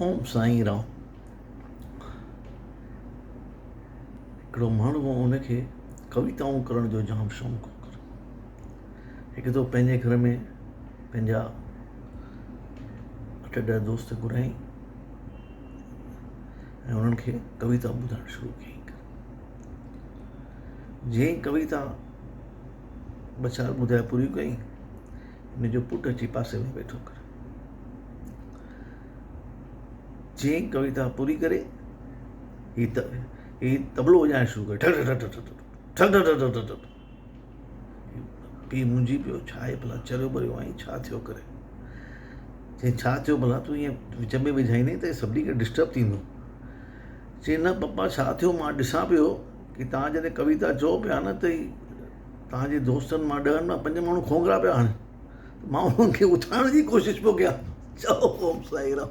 ओम साईं राम। हिकिड़ो माण्हू हो, उनखे कविताऊं करण जो जाम शौक़ु हो। हिकु दफ़ो पंहिंजे घर में पंहिंजा 8-10 दोस्त घुराई ऐं उन्हनि खे कविता ॿुधाइणु शुरू कई। जीअं ई कविता 2-4 ॿुधाए पूरी कई, मुंहिंजो पुटु अची पासे में वेठो करे। जीअं ई कविता पूरी करे ही तबलो वॼाइणु शुरू करे, ठक ठक ठक ठक ठक ठक ठक ठक। पीउ मुंझी पियो, छा आहे भला, चरियो भरियो आई, छा थियो करे? चई छा थियो भला, तूं ईअं विच में विझाईंदे त सभिनी खे डिस्टर्ब थींदो। चई न पप्पा छा थियो, मां ॾिसां पियो कि तव्हां जॾहिं कविता चओ पिया न त तव्हांजे दोस्तनि मां 10 मां 5 माण्हू खोंगरा पिया हणनि, मां उन्हनि खे उथाइण जी कोशिशि पियो कयां। चओ ओम साईं राम।